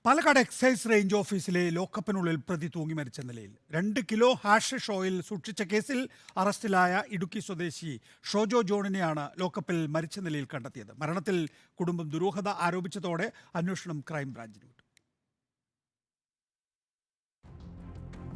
Palakkad excise range ഓഫീസിലെ ലോക്കപ്പിനുള്ളിൽ പ്രതി തൂങ്ങി മരിച്ച നിലയിൽ 2 കിലോ ഹാഷിഷ് ഓയിൽ സൂക്ഷിച്ച കേസിൽ അറസ്റ്റിലായ ഇടുക്കി സ്വദേശി ഷോജോ ജോണിനെയാണ് ലോക്കപ്പിൽ മരിച്ച നിലയിൽ കണ്ടെത്തിയത്. മരണത്തിൽ കുടുംബം ദുരൂഹത ആരോപിച്ചതോടെ അന്വേഷണം ക്രൈംബ്രാഞ്ചിന് വിട്ടു.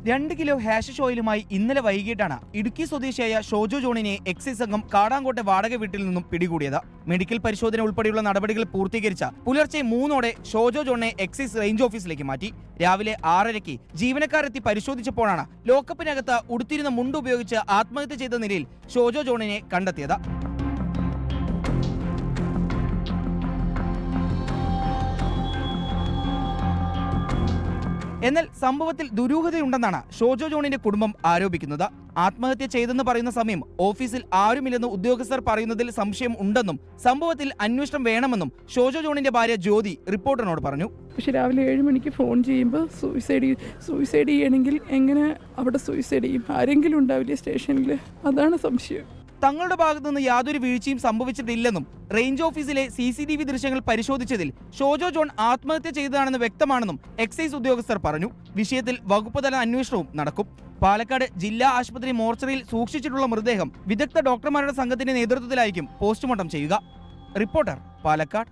2 കിലോ ഹാഷിഷ് ഓയിലുമായി ഇന്നലെ വൈകിട്ടാണ് ഇടുക്കി സ്വദേശിയായ ഷോജോ ജോണിനെ എക്സൈസ് സംഘം കാടാങ്കോട്ടെ വാടക വീട്ടിൽ നിന്നും പിടികൂടിയത്. മെഡിക്കൽ പരിശോധന ഉൾപ്പെടെയുള്ള നടപടികൾ പൂർത്തീകരിച്ച പുലർച്ചെ 3-ഓടെ ഷോജോ ജോണിനെ എക്സൈസ് റേഞ്ച് ഓഫീസിലേക്ക് മാറ്റി. രാവിലെ 6:30-ക്ക് ജീവനക്കാരെത്തി പരിശോധിച്ചപ്പോഴാണ് ലോക്കപ്പിനകത്ത് ഉടുത്തിരുന്ന മുണ്ട് ഉപയോഗിച്ച് ആത്മഹത്യ ചെയ്ത നിലയിൽ ഷോജോ ജോണിനെ കണ്ടെത്തിയത്. എന്നാൽ സംഭവത്തിൽ ദുരൂഹതയുണ്ടെന്നാണ് ഷോജോ ജോണിന്റെ കുടുംബം ആരോപിക്കുന്നത്. ആത്മഹത്യ ചെയ്തെന്ന് പറയുന്ന സമയം ഓഫീസിൽ ആരുമില്ലെന്ന് ഉദ്യോഗസ്ഥർ പറയുന്നതിൽ സംശയം ഉണ്ടെന്നും സംഭവത്തിൽ അന്വേഷണം വേണമെന്നും ഷോജോ ജോണിന്റെ ഭാര്യ ജ്യോതി റിപ്പോർട്ടറിനോട് പറഞ്ഞു. പക്ഷെ രാവിലെ 7 മണിക്ക് ഫോൺ ചെയ്യുമ്പോൾ സൂയിസൈഡ് ചെയ്യണമെങ്കിൽ എങ്ങനെ അവിടെ സൂയിസൈഡ് ചെയ്യും? ആരെങ്കിലും ഉണ്ടാവില്ലേ സ്റ്റേഷനിൽ? അതാണ് സംശയം. തങ്ങളുടെ ഭാഗത്തു നിന്ന് യാതൊരു വീഴ്ചയും സംഭവിച്ചിട്ടില്ലെന്നും റേഞ്ച് ഓഫീസിലെ CCTV ദൃശ്യങ്ങൾ പരിശോധിച്ചതിൽ ഷോജോ ജോൺ ആത്മഹത്യ ചെയ്തതാണെന്ന് വ്യക്തമാണെന്നും എക്സൈസ് ഉദ്യോഗസ്ഥർ പറഞ്ഞു. വിഷയത്തിൽ വകുപ്പുതല അന്വേഷണവും നടക്കും. പാലക്കാട് ജില്ലാ ആശുപത്രി മോർച്ചറിയിൽ സൂക്ഷിച്ചിട്ടുള്ള മൃതദേഹം വിദഗ്ധ ഡോക്ടർമാരുടെ സംഘത്തിന്റെ നേതൃത്വത്തിലായിരിക്കും പോസ്റ്റ്മോർട്ടം ചെയ്യുക. റിപ്പോർട്ടർ, പാലക്കാട്.